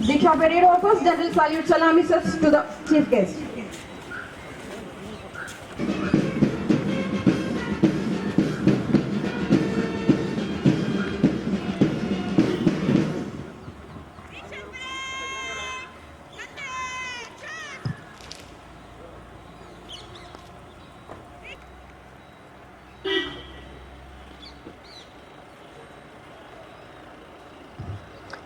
Diksha Parade offers general salute salami to the chief guest.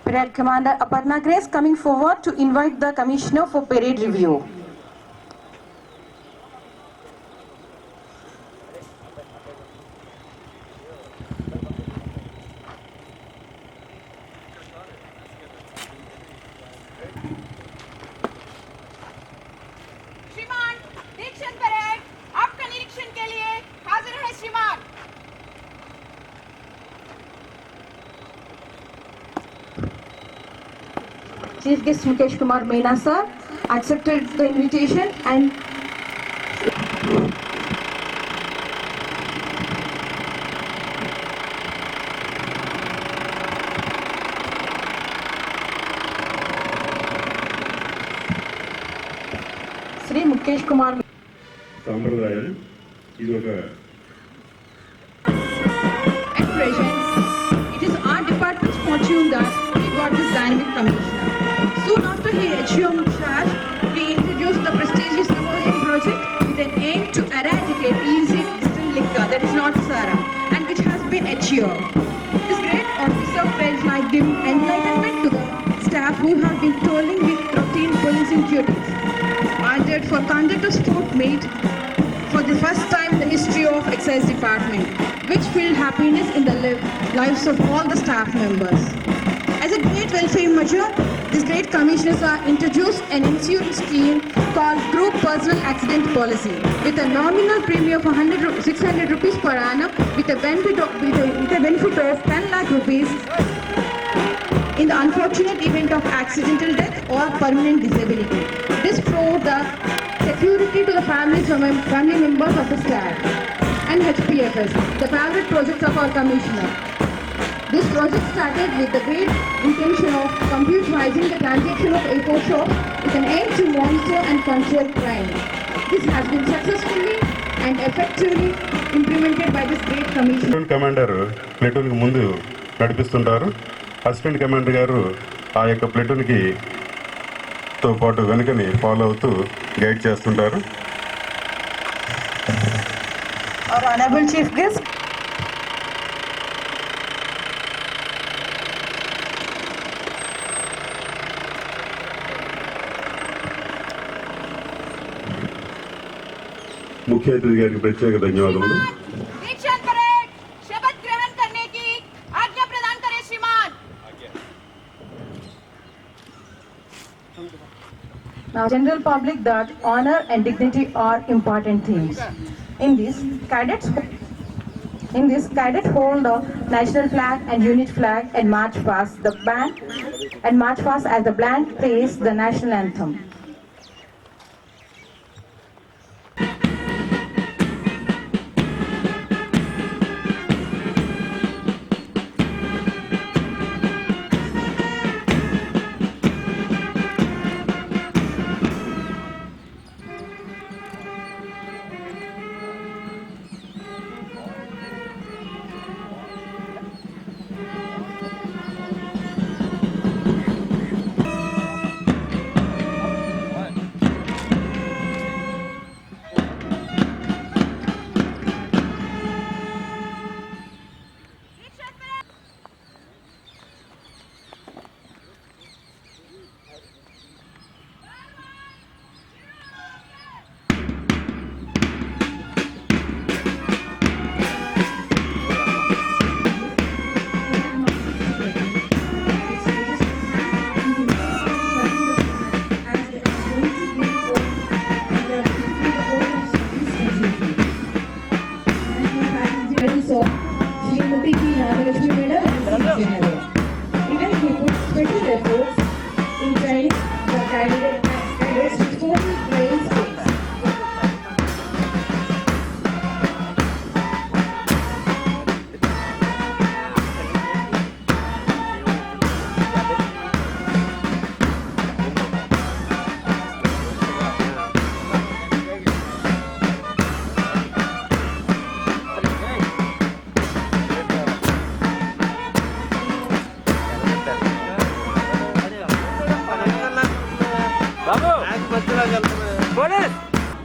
Parade Commander Aparna Grace coming forward to invite the Commissioner for parade review. श्रीमान, Dixit parade आपका निरीक्षण के लिए हाजिर है श्रीमान। Chief Guest Mukesh Kumar Meena sir accepted the invitation and Sri Mukesh Kumar సాంప్రదాయాలు ఇది ఒక At present, it is our department's fortune that we got this dynamic commissioner. Soon after he assumed charge, we introduced the prestigious Navodayan project with an aim to eradicate illicit distilled liquor that is not Sara and which has been achieved. This great officer felt like giving enlightenment to the staff who have been toiling with routine policing duties. Ordered for conduct of sport meet for the first time in the history of Excise Department, which filled happiness in the lives of all the staff members. As a great welfare measure, these great commissioners are introduced an insurance scheme called Group Personal Accident Policy with a nominal premium of 600 rupees per annum with a benefit of 10 lakh rupees in the unfortunate event of accidental death or permanent disability. This provides the security to the family members of the staff and HPFS, the favorite project of our commissioner. This project started with the great intention of computerizing the transaction of airport shops with an aim to monitor and control crime. This has been successfully and effectively implemented by this great commissioner. Commander ప్లేటూన్కి ముందు నడిపిస్తుంటారు. Assistant commander గారు ఆ యొక్క ప్లేటూన్కి తో పాటు వెనుకని follow అవుతూ guide చేస్తుంటారు. Our honorable chief guest, ముఖ్య అతిథి గారికి ప్రత్యేక ధన్యవాదములు. दीक्षित परेड शपथ ग्रहण करने की आज्ञा प्रदान करें श्रीमान। now general public that honor and dignity are important things. In this, cadets hold the national flag and unit flag and march past as the band plays the national anthem.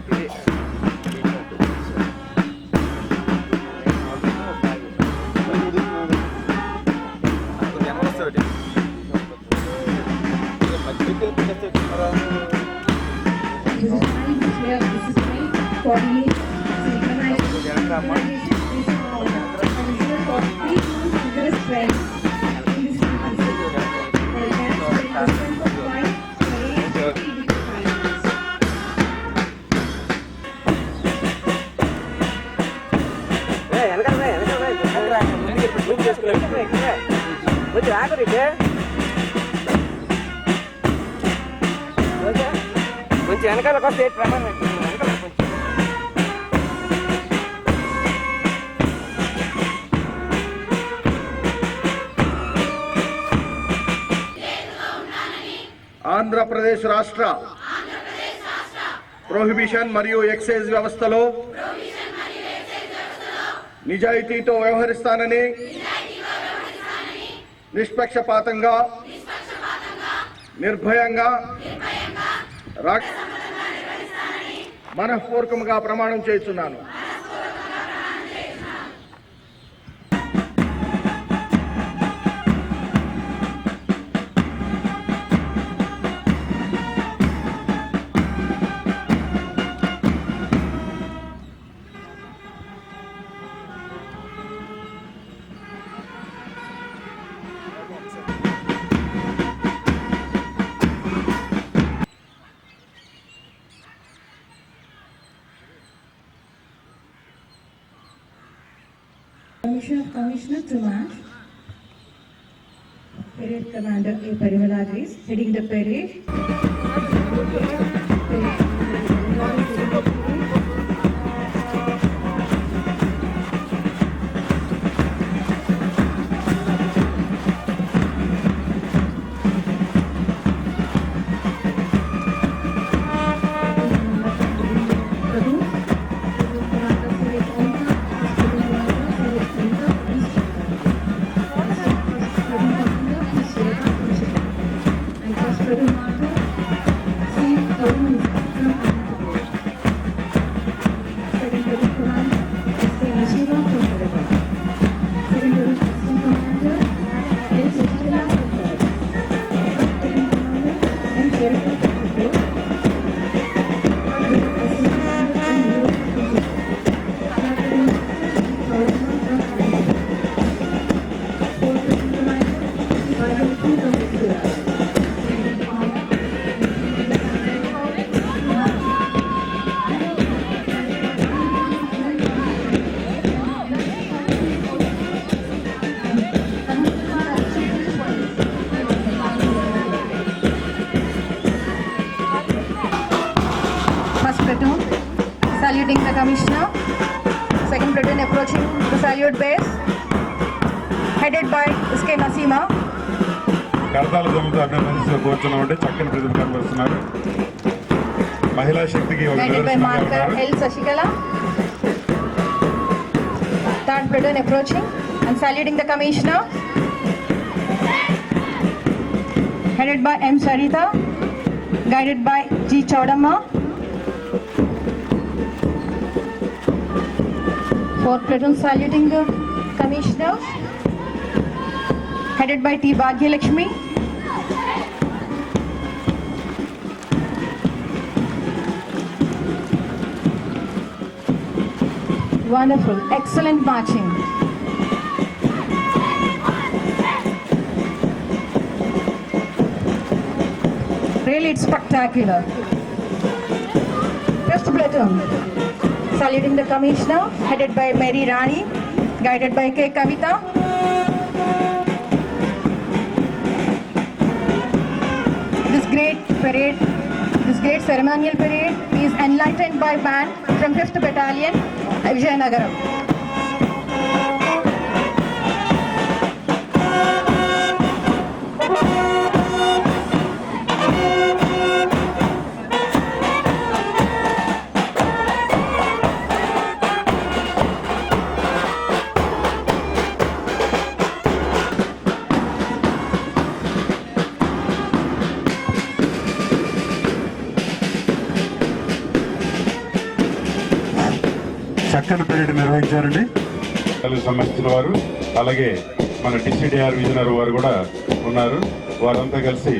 This is time here. This is time coordination, synchronization, is considered for 3 months vigorous training in this frequency. The dance will consist of 5 parades, 3 different parades. కొంచెం వెనకాలకు వస్తే ప్రమాణం వెనకాల కొంచెం ఆంధ్రప్రదేశ్ రాష్ట్ర prohibition మరియు excise వ్యవస్థలో నిజాయితీతో వ్యవహరిస్తానని నిష్పక్షపాతంగా నిర్భయంగా మనఃపూర్వకంగా ప్రమాణం చేస్తున్నాను. Commissioner Trimash, Parade Commander A. Parimaladris, heading the parade. Platoon saluting the Commissioner, second platoon approaching the salute base, headed by S.K. Nasima. కరతాల జల్లుతో అభినందిస్తూ కూర్చున్నామంటే చక్కని ప్రతిభ కనబరుస్తున్నారు. మహిళా శక్తికి ఒక Guided by marker L. Sashikala. Third platoon approaching and saluting the Commissioner, headed by M. Sarita, guided by G. Chaudamma. Fourth platoon saluting the Commissioner, headed by T. Bhagyalakshmi. Wonderful, excellent marching. Really, it's spectacular. First platoon saluting the Commissioner, headed by Mary Rani, guided by K. Kavita. This great parade, this great ceremonial parade is enlightened by band from 5th Battalion, Vijayanagaram. చక్కని పర్యటన నిర్వహించారండి. సంబంధించిన వారు అలాగే మన డిసిడిఆర్ విజయనగరం వారు కూడా ఉన్నారు. వారంతా కలిసి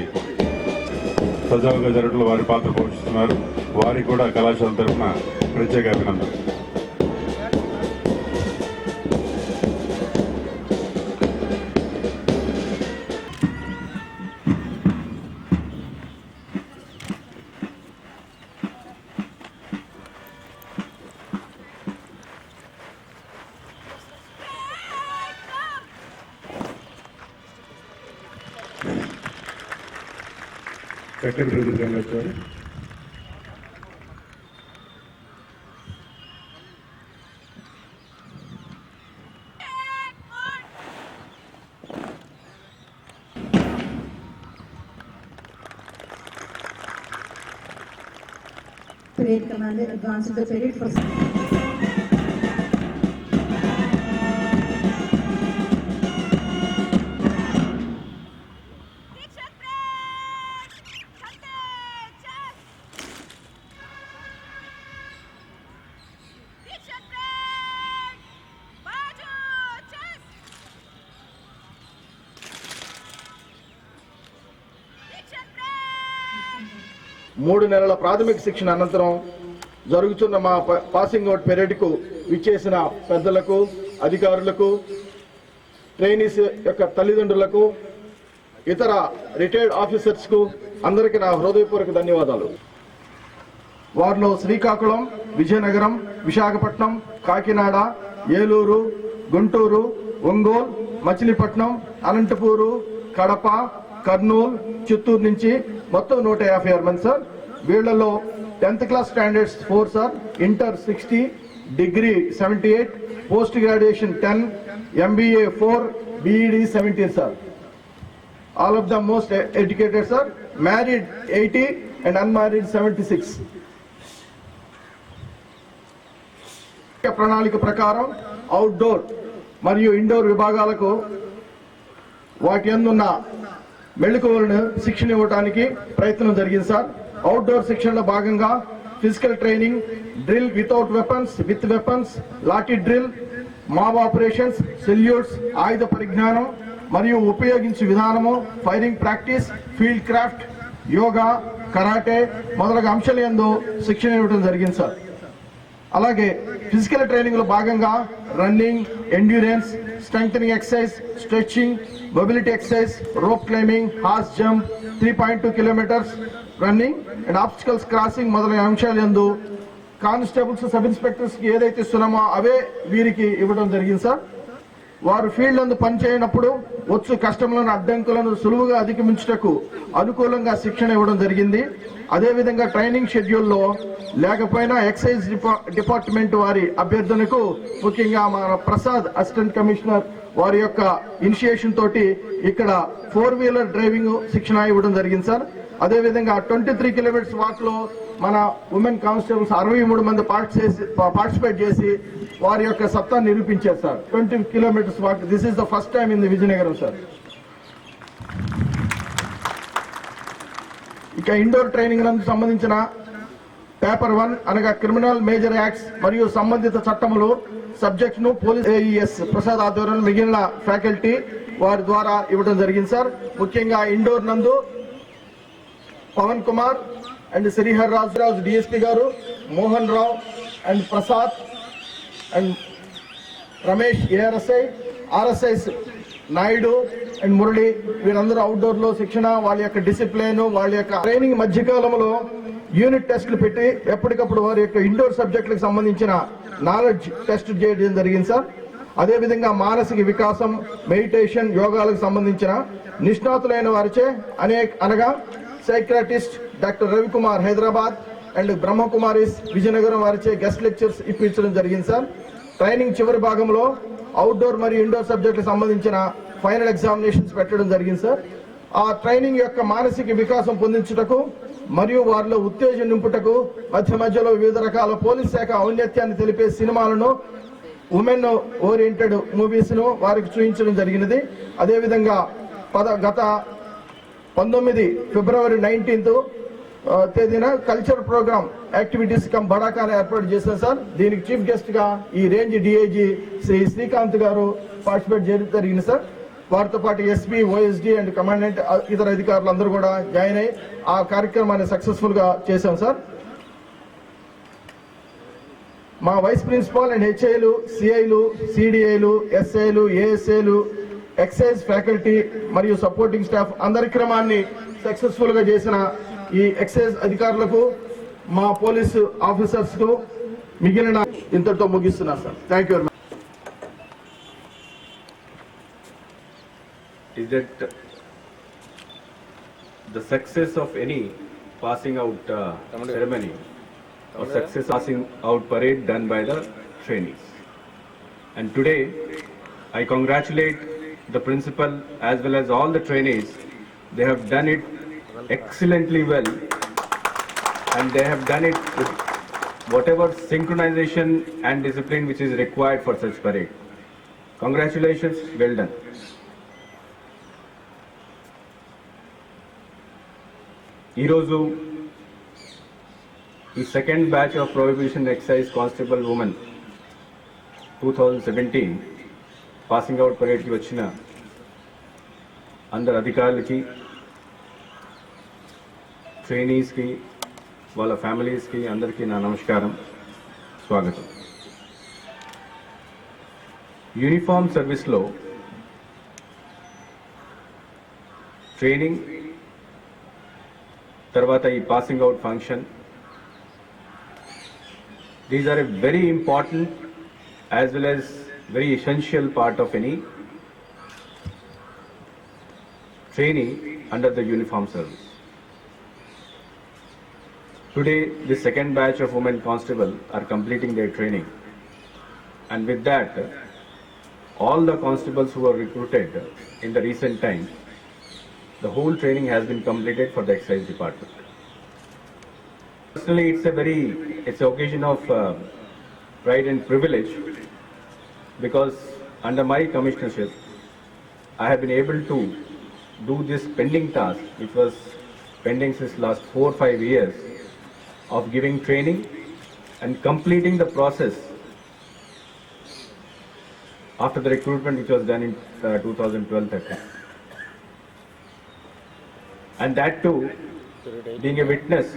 సజావుగా జరగడంలో వారి పాత్ర పోషిస్తున్నారు. వారికి కూడా కళాశాల తరఫున ప్రత్యేక అభినందనలు. సెకండ్ వచ్చారు. Parade commander advances the parade for మూడు నెలల ప్రాథమిక శిక్షణ అనంతరం జరుగుతున్న మా పాసింగ్ అవుట్ పెరేడ్కు విచ్చేసిన పెద్దలకు, అధికారులకు, ట్రైనీస్ యొక్క తల్లిదండ్రులకు, ఇతర రిటైర్డ్ ఆఫీసర్స్కు అందరికీ నా హృదయపూర్వక ధన్యవాదాలు. వారిలో శ్రీకాకుళం, విజయనగరం, విశాఖపట్నం, కాకినాడ, ఏలూరు, గుంటూరు, ఒంగోలు, మచిలీపట్నం, అనంతపూరు, కడప, కర్నూలు, చిత్తూరు నుంచి మొత్తం 156 మంది సార్. వీళ్లలో 10th class standards 4 sir, inter 60, degree 78, post graduation 10, MBA 4, BED 17 sir. All of them most educated sir. Married 80 and unmarried 76. ప్రణాళిక ప్రకారం అవుట్డోర్ మరియు ఇండోర్ విభాగాలకు వాటి అందున్న మెళుకువలను శిక్షణ ఇవ్వడానికి ప్రయత్నం జరిగింది సార్. అవుట్డోర్ శిక్షణలో భాగంగా physical training, drill without weapons, with weapons, lathi drill, mob operations, salutes, ఆయుధ పరిజ్ఞానం మరియు ఉపయోగించే విధానము, firing practice, field craft, yoga, karate మొదలగు అంశాల యందు శిక్షణ ఇవ్వడం జరిగింది సార్. అలాగే ఫిజికల్ ట్రైనింగ్ లో భాగంగా running, endurance, strengthening exercise, stretching, mobility exercise, rope climbing, horse jump, 3.2 kilometres running and obstacles crossing మొదలైన అంశాల యందు కానిస్టేబుల్స్, సబ్ ఇన్స్పెక్టర్స్ కి ఏదైతే ఇస్తున్నామో అవే వీరికి ఇవ్వడం జరిగింది సార్. వారు ఫీల్డ్ నందు పనిచేయనప్పుడు వచ్చు కష్టములను, అడ్డంకులను సులువుగా అధిగమించుటకు అనుకూలంగా శిక్షణ ఇవ్వడం జరిగింది. అదేవిధంగా ట్రైనింగ్ షెడ్యూల్లో లేకపోయినా ఎక్సైజ్ డిపార్ట్మెంట్ వారి అభ్యర్థనకు, ముఖ్యంగా మన ప్రసాద్ అసిస్టెంట్ కమిషనర్ వారి యొక్క ఇనిషియేషన్ తోటి ఇక్కడ 4-వీలర్ డ్రైవింగ్ శిక్షణ ఇవ్వడం జరిగింది సార్. అదేవిధంగా 23 కిలోమీటర్స్ వాక్ లో మన ఉమెన్ కానిస్టేబుల్స్ 63 మంది పార్టిసిపేట్ చేసి వారి యొక్క సత్తా నిరూపించారు sir. 20 kilometres walk, this is the first time in the Vizianagaram sir. ఇక ఇండోర్ ట్రైనింగ్ నందు సంబంధించిన పేపర్ 1 అనగా క్రిమినల్ మేజర్ యాక్ట్స్ మరియు సంబంధిత చట్టములు సబ్జెక్ట్ ను పోలీస్ AES ప్రసాద్ ఆధ్వర్యంలో మిగిలిన ఫ్యాకల్టీ వారి ద్వారా ఇవ్వడం జరిగింది సార్. ముఖ్యంగా ఇండోర్ నందు పవన్ కుమార్ అండ్ శ్రీహర్ రాజు డిఎస్పీ గారు, Mohan Rao and Prasad and Ramesh ARSI, RSIs Naidu and Murali వీరందరూ అవుట్డోర్ లో శిక్షణ, వాళ్ళ యొక్క డిసిప్లిన్, వాళ్ళ యొక్క ట్రైనింగ్ మధ్యకాలంలో యూనిట్ టెస్టులు పెట్టి ఎప్పటికప్పుడు వారి యొక్క ఇండోర్ సబ్జెక్టులకు సంబంధించిన నాలెడ్జ్ టెస్ట్ చేయడం జరిగింది సార్. అదేవిధంగా మానసిక వికాసం, మెడిటేషన్, యోగాలకు సంబంధించిన నిష్ణాతులైన వారిచే అనగా psychiatrist doctor Ravikumar Hyderabad and Brahma Kumaris Vizianagaram వారిచే గెస్ట్ లెక్చర్స్ ఇప్పించడం జరిగింది సార్. ట్రైనింగ్ చివరి భాగంలో అవుట్డోర్ మరియు ఇండోర్ సబ్జెక్టులకు సంబంధించిన ఫైనల్ ఎగ్జామినేషన్స్ పెట్టడం జరిగింది సార్. ఆ ట్రైనింగ్ యొక్క మానసిక వికాసం పొందించుటకు మరియు వారిలో ఉత్తేజం నింపుటకు మధ్యలో వివిధ రకాల పోలీస్ శాఖ ఔన్నత్యాన్ని తెలిపే సినిమాలను, ఉమెన్ ఓరియంటెడ్ మూవీస్ ను వారికి చూపించడం జరిగినది. అదేవిధంగా గత 19 ఫిబ్రవరి 19 తేదీన కల్చర్ ప్రోగ్రామ్ యాక్టివిటీస్ కమ్ బడాకాని ఏర్పాటు చేశాం సార్. దీనికి చీఫ్ గెస్ట్ గా ఈ రేంజ్ డిఐజీ శ్రీ శ్రీకాంత్ గారు పార్టిసిపేట్ చేయడం జరిగింది సార్. వారితో పాటు ఎస్పీ, ఓఎస్డి అండ్ కమాండెంట్ ఇతర అధికారులు అందరూ కూడా జాయిన్ అయ్యి ఆ కార్యక్రమాన్ని సక్సెస్ఫుల్ గా చేశాం సార్. మా వైస్ ప్రిన్సిపాల్ అండ్ హెచ్ఐలు, సిఐలు, సిడిఐలు, ఎస్ఐలు, ఏఎస్ఐలు, ఎక్సైజ్ ఫ్యాకల్టీ మరియు సపోర్టింగ్ స్టాఫ్ అందరి క్రమాన్ని సక్సెస్ఫుల్ గా చేసిన ఈ ఎక్సైజ్ అధికారులకు, మా పోలీసు ఆఫీసర్స్ కు మిగిలిన ఇంతటితో ముగిస్తున్నా sir. Thank you very much. Is that the success of any passing out ceremony or success passing out parade done by the trainees. And today I congratulate the principal as well as all the trainees. They have done it excellently well and they have done it with whatever synchronization and discipline which is required for such parade. Congratulations, well done. ఈరోజు ఈ second batch of prohibition excise constable women 2017 పాసింగ్ అవుట్ పరేడ్కి వచ్చిన అందరు అధికారులకి, ట్రైనీస్కి, వాళ్ళ ఫ్యామిలీస్కి అందరికీ నా నమస్కారం, స్వాగతం. యూనిఫామ్ సర్వీస్లో ట్రైనింగ్ తర్వాత ఈ passing out function, these are a very important as well as very essential part of any training under the uniform service. Today the second batch of women constable are completing their training, and with that all the constables who were recruited in the recent time, the whole training has been completed for the excise department. Personally, it's an occasion of pride and privilege because under my commissionership, I have been able to do this pending task, which was pending since last 4 or 5 years, of giving training and completing the process after the recruitment which was done in 2012-13. And that too, being a witness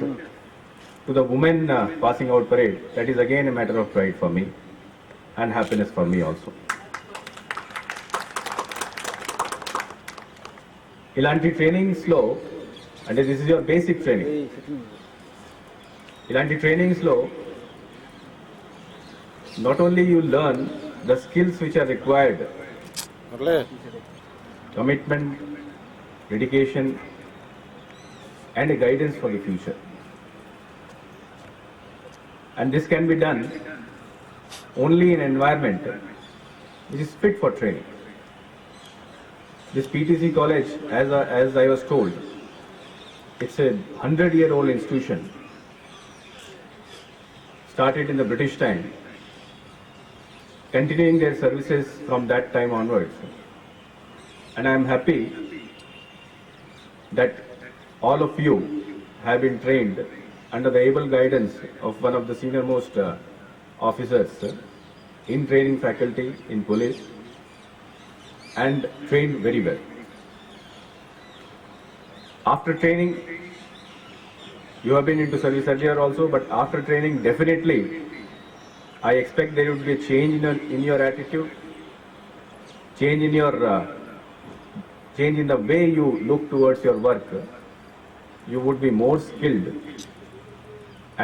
to the women passing out parade, that is again a matter of pride for me and happiness for me also. Ilanti trainings lo, and this is your basic training. Ilanti trainings lo, not only you learn the skills which are required, commitment, dedication, and a guidance for the future. And this can be done only in an environment which is fit for training. This PTC college, as I was told, it's a 100-year-old institution, started in the British time, continuing their services from that time onwards. And I am happy that all of you have been trained under the able guidance of one of the senior most officers in training faculty in police and trained very well. After training, you have been into service earlier also, but after training definitely I expect there would be a change in your attitude, change in the way you look towards your work. You would be more skilled,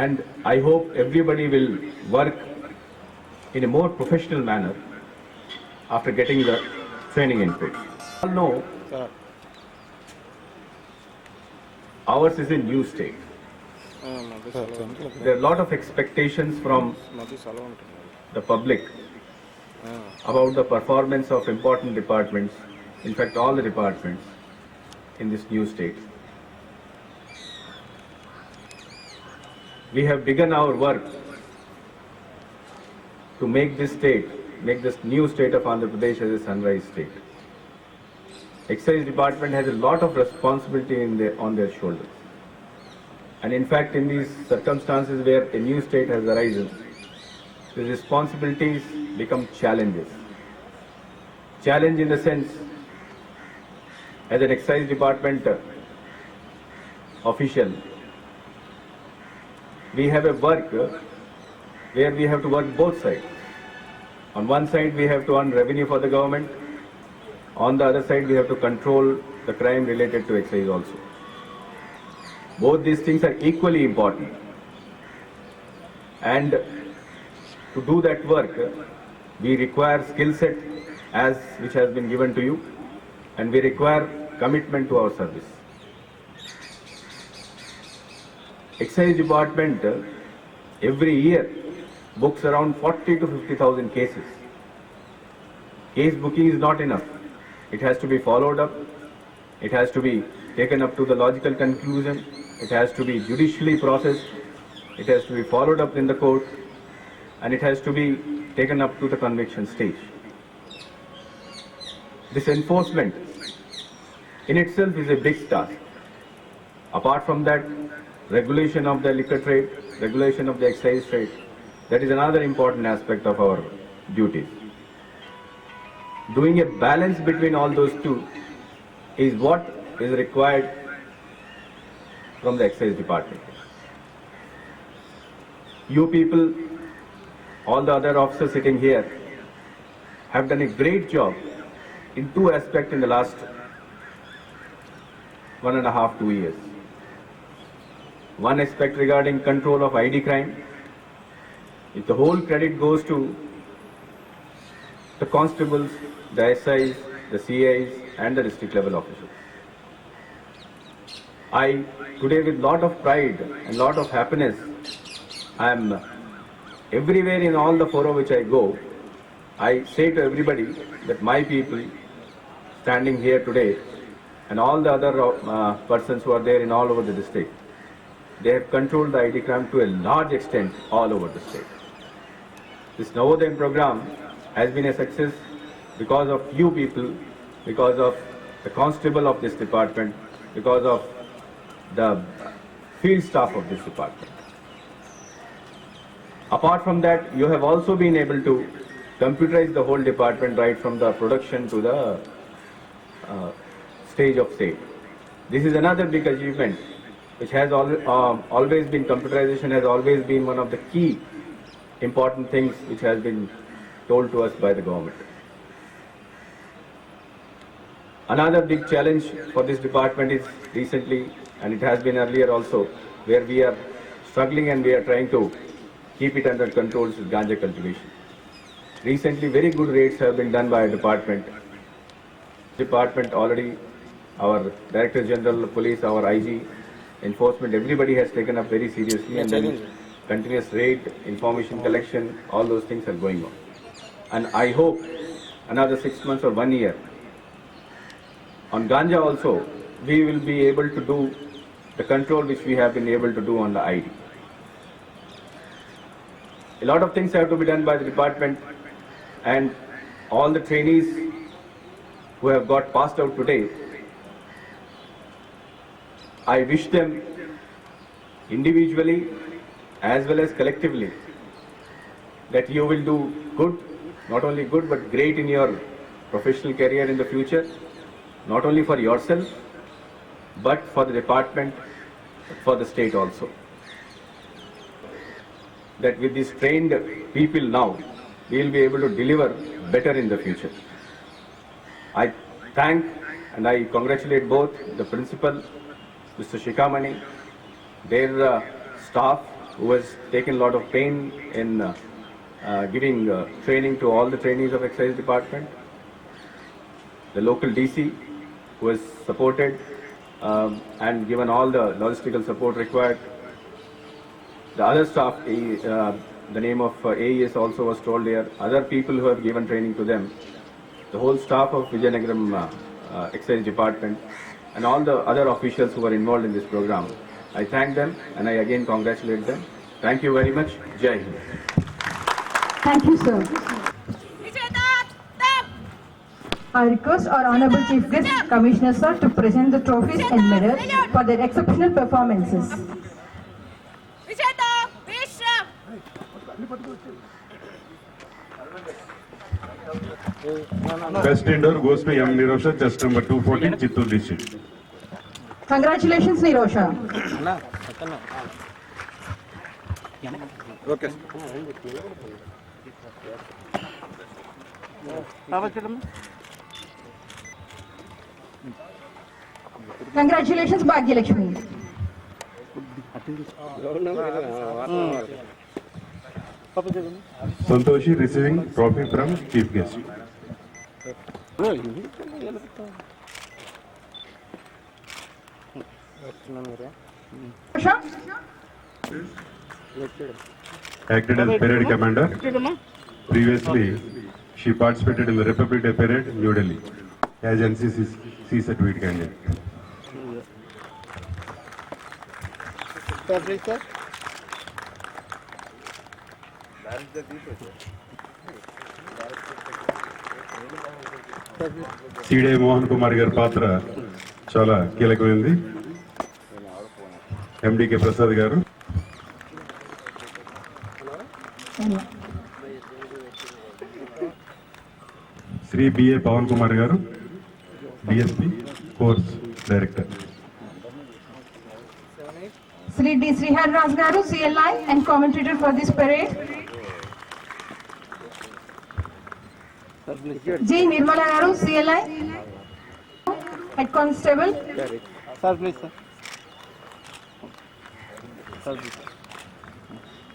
and I hope everybody will work in a more professional manner after getting the training input. All know ours is a new state. There are a lot of expectations from the public about the performance of important departments, in fact all the departments in this new state. We have begun our work to make this new state of Andhra Pradesh as a sunrise state. Excise department has a lot of responsibility on their shoulders. And in fact, in these circumstances where a new state has arisen, the responsibilities become challenges. Challenge in the sense, as an excise department official, we have a work where we have to work both sides. On one side, we have to earn revenue for the government. On the other side, we have to control the crime related to excise also. Both these things are equally important. And to do that work, we require skill set as which has been given to you, and we require commitment to our service. Excise department every year books around 40 to 50,000 cases. Case booking is not enough. It has to be followed up. It has to be taken up to the logical conclusion. It has to be judicially processed. It has to be followed up in the court. And it has to be taken up to the conviction stage. This enforcement in itself is a big task. Apart from that, regulation of the liquor trade, regulation of the excise trade, that is another important aspect of our duties. Doing a balance between all those two is what is required from the excise department. You people, all the other officers sitting here, have done a great job in two aspects in the last 1.5 to 2 years. One aspect regarding control of ID crime. If the whole credit goes to the constables, the SIs, the CIs and the district level officials. I today with lot of pride and lot of happiness, I am everywhere in all the fora which I go, I say to everybody that my people standing here today and all the other persons who are there in all over the district, they have controlled the ID crime to a large extent all over the state. This Navodayam program has been a success because of you people, because of the constable of this department, because of the field staff of this department. Apart from that, you have also been able to computerize the whole department right from the production to the stage of sale. This is another big achievement which has always been, computerization has always been one of the key important things which has been told to us by the government. Another big challenge for this department is recently, and it has been earlier also, where we are struggling and we are trying to keep it under control, is ganja cultivation. Recently, very good raids have been done by a department. Department already, our Director General of Police, our IG, enforcement, everybody has taken up very seriously, and then continuous raid, information collection, all those things are going on. And I hope another 6 months or 1 year, on ganja also, we will be able to do the control which we have been able to do on the ID. A lot of things have to be done by the department, and all the trainees who have got passed out today, I wish them individually as well as collectively that you will do good, not only good but great in your professional career in the future, not only for yourself but for the department, for the state also. That with these trained people now, we will be able to deliver better in the future. I thank and I congratulate both the principal, Mr. Shikhamani, their staff who has taken a lot of pain in giving training to all the trainees of excise department, the local DC who has supported and given all the logistical support required. The other staff, the name of AES also was told here, other people who have given training to them, the whole staff of Vizianagaram excise department and all the other officials who were involved in this program. I thank them and I again congratulate them. Thank you very much. Jai Hind. Thank you, sir. Vijayata, stop! I request our Honorable Chief Guest, Commissioner Sir, to present the trophies and medals for their exceptional performances. Best indoor goes to M. Nirosha, just number 214, Chittoor district. Congratulations, Nirosha. Okay Congratulations, Bhagyalakshmi. Santoshi receiving trophy from chief guest. Nirosha? Acted as parade commander. Previously, she participated in the Republic Day parade in New Delhi as NCC C certificate candidate. సిడే మోహన్ కుమార్ గారి పాత్ర చాలా కీలకమైంది. ఎండికే ప్రసాద్ గారు, Shri B A Pavan Kumar గారు, DSP course director. Sri D. Srihar Raj Garu, CLI and commentator for this parade. G. Nirmala Garu, CLI, Head Constable.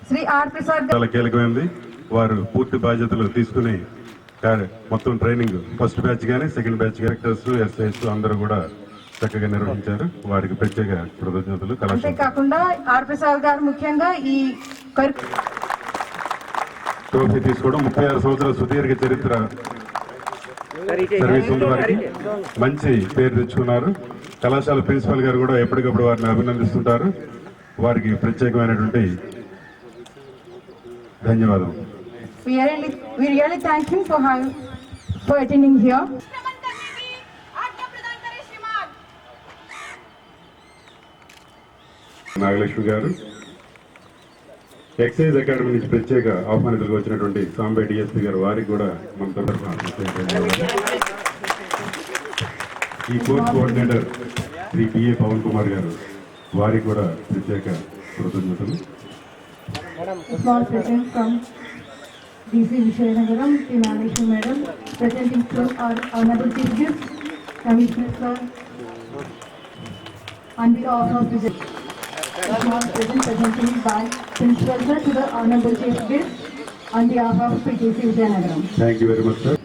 Sri R. Prasad Garu. చాలా కీలకమైంది. వారు పూర్తి బాధ్యతలు తీసుకుని మొత్తం ట్రైనింగ్ ఫస్ట్ బ్యాచ్ కానీ సెకండ్ బ్యాచ్ డైరెక్టర్స్ ఎస్ఐస్ అందరూ కూడా చక్కగా నిర్వహించారు. వారికి ప్రత్యేక కృతజ్ఞతలు. అంతేకాకుండా ఆర్ ప్రసాద్ గారు ముఖ్యంగా ఈ ట్రోఫీ తీసుకోవడం 36 సంవత్సరాల సుదీర్ఘ చరిత్ర సర్వీస్ ఉంది వారికి. మంచి పేరు తెచ్చుకున్నారు. కళాశాల ప్రిన్సిపల్ గారు కూడా ఎప్పటికప్పుడు వారిని అభినందిస్తుంటారు. వారికి ప్రత్యేకమైనటువంటి ధన్యవాదాలు. we really thank him for attending here. भ्रमण करने की आज्ञा प्रदान करें श्रीमान। నాగలక్ష్మి గారు, ఎక్సైజ్ అకాడమీ నుంచి ప్రత్యేక ఆహ్వానితులుగా వచ్చినటువంటి సాంబే డిఎస్పీ గారు, వారికి కూడా మన తరఫున ఈ course coordinator Shri B A Pavan Kumar garu, వారికి కూడా ప్రత్యేక కృతజ్ఞతలు. Small present from DC Vishayanagaram, Sri Nagaleshwari Madam, presenting to our honorable chief guest, Commissioner Sir, on behalf of the small present presenting by Principal Sir to the honorable chief guest on behalf of DC Vishayanagaram. Thank you very much sir.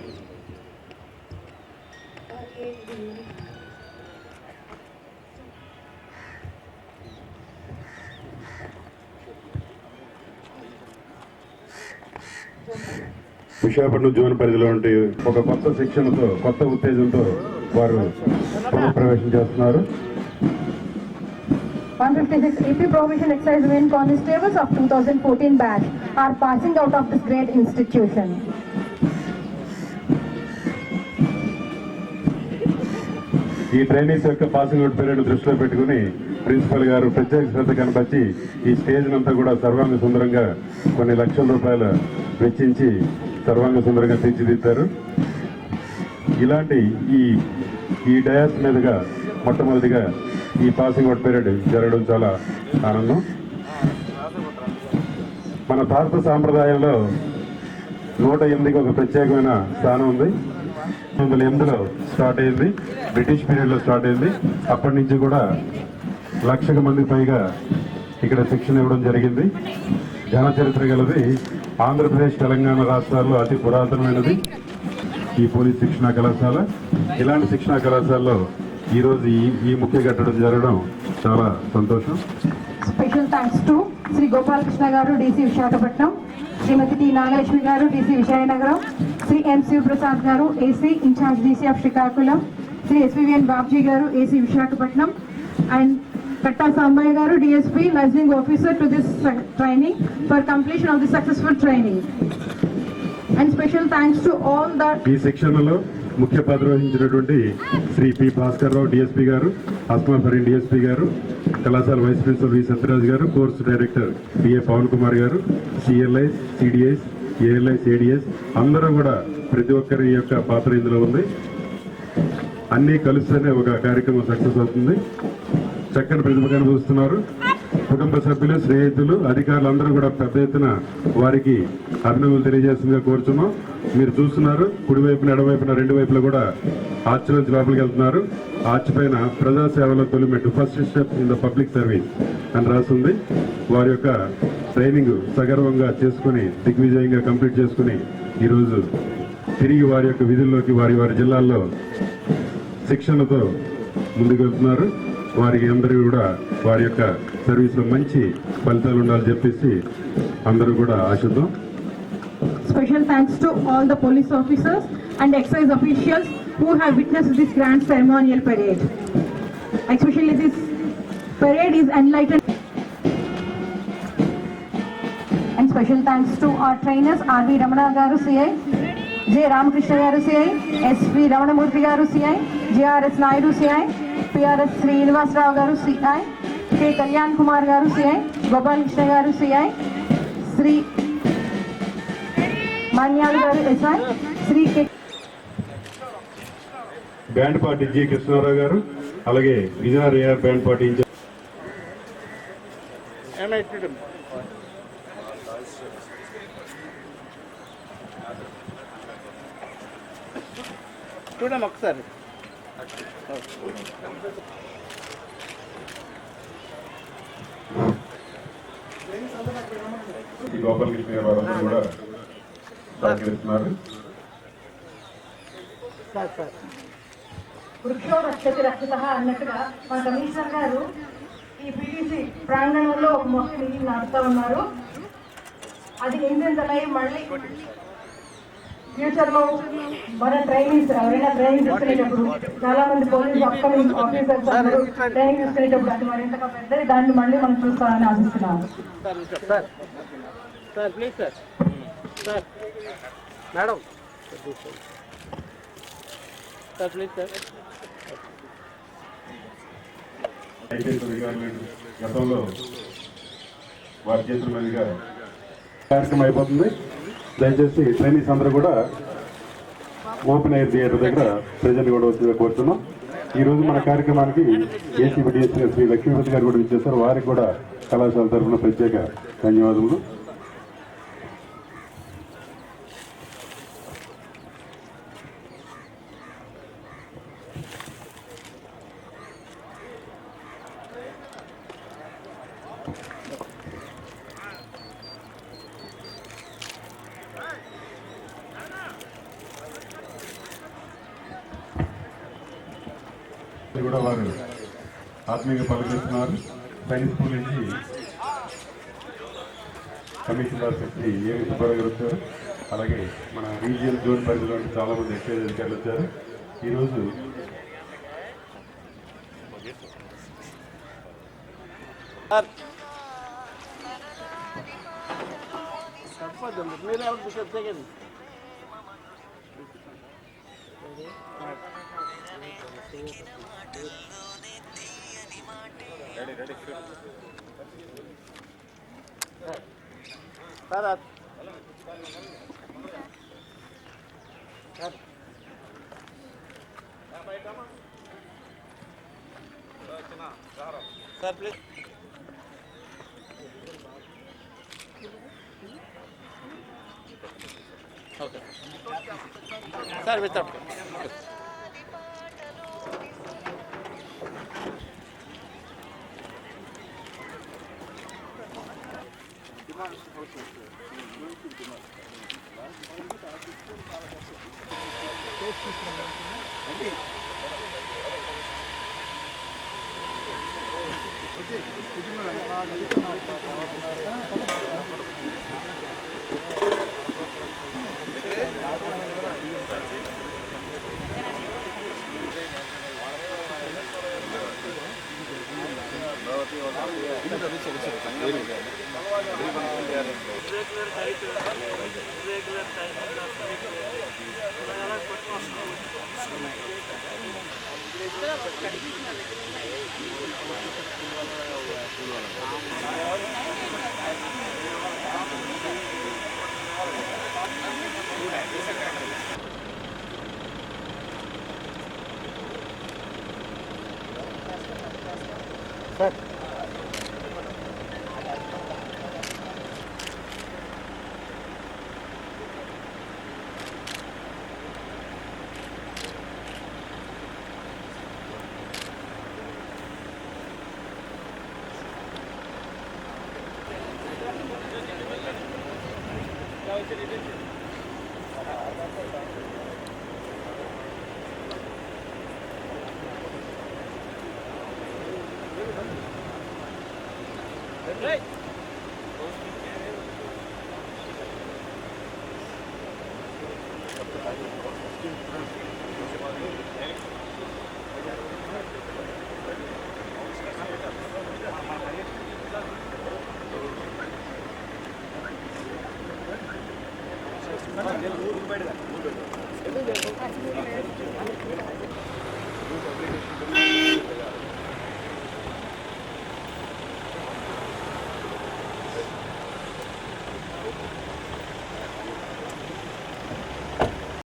Visakhapatnam zone పరిధిలో ఉంటే ఒక కొత్త శిక్షణతో, కొత్త ఉత్తేజంతో వారు ప్రవేశం చేస్తున్నారు. 156 AP Provision Excise Women Constables of 2014 batch are passing out of this great institution. ఈ trainees యొక్క పాసింగ్ అవుట్ పీరియడ్ దృష్టిలో పెట్టుకుని ప్రిన్సిపల్ గారు ప్రత్యేక శ్రద్ధ కనపరిచి ఈ స్టేజ్ అంతా కూడా సర్వాంగ సుందరంగా కొన్ని లక్షల రూపాయలు వెచ్చించి సర్వాంగ సుందరంగా తీర్చిదిద్దారు. ఇలాంటి ఈ డయాస్ మీదుగా మొట్టమొదటిగా ఈ పాసింగ్ అవుట్ పీరియడ్ జరగడం చాలా ఆనందం. మన భారత సాంప్రదాయంలో 108కి ఒక ప్రత్యేకమైన స్థానం ఉంది. 1908లో స్టార్ట్ అయింది, బ్రిటిష్ పీరియడ్లో స్టార్ట్ అయింది. అప్పటి నుంచి కూడా 1,00,000 మందికి పైగా ఇక్కడ శిక్షణ ఇవ్వడం జరిగింది. ఘన చరిత్ర గలది. ఆంధ్రప్రదేశ్, తెలంగాణ రాష్ట్రాల్లో అతి పురాతనమైనది ఈ పోలీస్ శిక్షణా కళాశాల. ఇలాంటి శిక్షణా కళాశాలలో ఈరోజు ఈ ముఖ్య కట్టడం జరగడం చాలా సంతోషం. Special thanks to Sri Gopal Krishna Garu, DC Visakhapatnam, Srimati T. Nagalakshmi Garu, DC Vishayanagaram, Sri M. Siv Prasad Garu, AC in charge DC of Srikakulam, Sri SVVN Babji Garu, AC Visakhapatnam, and Katta Sambaya Garu, DSP, licensing officer to this training for completion of the successful training. And special thanks to all the ఈ శిక్షణలో ముఖ్య పాత్ర వహించినటువంటి Shri P Bhaskar Rao DSP గారు, Asma Farheen DSP గారు, కళాశాల vice principal V Satyaraj garu, course director B A Pavan Kumar garu, CLI, CDS, ALI, CDS అందరూ కూడా ప్రతి ఒక్కరి యొక్క పాత్ర ఇందులో ఉంది. అన్నీ కలిస్తేనే ఒక కార్యక్రమం సక్సెస్ అవుతుంది. చక్కని ప్రతిభ కనబరుస్తున్నారు. కుటుంబ సభ్యులు, స్నేహితులు, అధికారులు అందరూ కూడా పెద్ద ఎత్తున వారికి అభినందనలు తెలియజేస్తుందిగా కోరుచున్నాం. మీరు చూస్తున్నారు కుడివైపున ఎడవైపున రెండు వైపులా కూడా ఆర్చ్ నుంచి లోపలికి వెళ్తున్నారు. ఆర్చ్ పైన ప్రజాసేవలో తొలిమెట్టు, first step in the public service అని రాస్తుంది. వారి యొక్క ట్రైనింగ్ సగర్వంగా చేసుకుని దిగ్విజయంగా కంప్లీట్ చేసుకుని ఈరోజు తిరిగి వారి యొక్క విధుల్లోకి వారి వారి జిల్లాల్లో శిక్షణతో ముందుకు వెళ్తున్నారు. వారికి అందరూ కూడా వారి యొక్క సర్వీస్ లో మంచి ఫలితాలు ఉండాలని చెప్పేసి అందరూ కూడా ఆశిద్దాం. Special thanks to all the police officers and excise officials who have witnessed this grand ceremonial parade. Especially this parade is enlightened. And special thanks to our trainers R.V. Ramana Garu CI, J. Ramakrishna Garu CI, S.V. Ramanamurthy Garu CI, J.R.S. Naidu CI, P.R.S. Srinivas Rao Garu CI, K. Kalyan Kumar Garu CI, Gopal Krishna Garu CI, Sri Manyal Garu SI, Sri K. Band party G Krishnarao garu, అలాగే Vizianagaram AR band party incharge చూడమ్మా ఒకసారి. గోపాలకృష్ణ గారు వారందరూ కూడా సహకరిస్తున్నారు. వృక్షో రక్షతి రక్షిత అన్నట్టుగా మన కమిషనర్ గారు ఈ పిటిసి ప్రాంగణంలో ఒక మొక్కని నాటుతా ఉన్నారు. అది ఏంటంటే మళ్ళీ ఫ్యూచర్ లో మన ట్రైనింగ్స్ ఎవరైనా ట్రైనింగ్ తీసుకునేటప్పుడు చాలా మంది పోలీస్ అప్కమింగ్ ఆఫీసర్స్ అందరూ ట్రైనింగ్ తీసుకునేటప్పుడు అది మరింతగా పెద్దది, దాన్ని మళ్ళీ మనం చూస్తామని ఆశిస్తున్నాము. Sir please sir. Sir madam sir please sir. గతంలో వారి చేతుల మీదుగా కార్యక్రమం అయిపోతుంది. దయచేసి ట్రైనీస్ అందరూ కూడా ఓపెన్ ఎయిర్ థియేటర్ దగ్గర ప్రజెంట్ కూడా వచ్చిందిగా కోరుతున్నాం. ఈ రోజు మన కార్యక్రమానికి ఏసీబీ డిఎస్పీ శ్రీ లక్ష్మీపతి గారు కూడా ఇచ్చేస్తారు. వారికి కూడా కళాశాల తరఫున ప్రత్యేక ధన్యవాదములు. కూడా వారు ఆత్మీయంగా పలుకుతున్నారు. సైన్స్ స్కూల్ నుంచి కమిషనర్ సెక్రటరీ ఏవి సుబ్బారావు గారు వచ్చారు. అలాగే మన రీజియన్ జోన్ పరిధిలో చాలా మంది ఎక్సైజ్ అధికారులు వచ్చారు. ఈరోజు మీరు ఎవరు చెప్తే sir please. Okay sir without Thank you.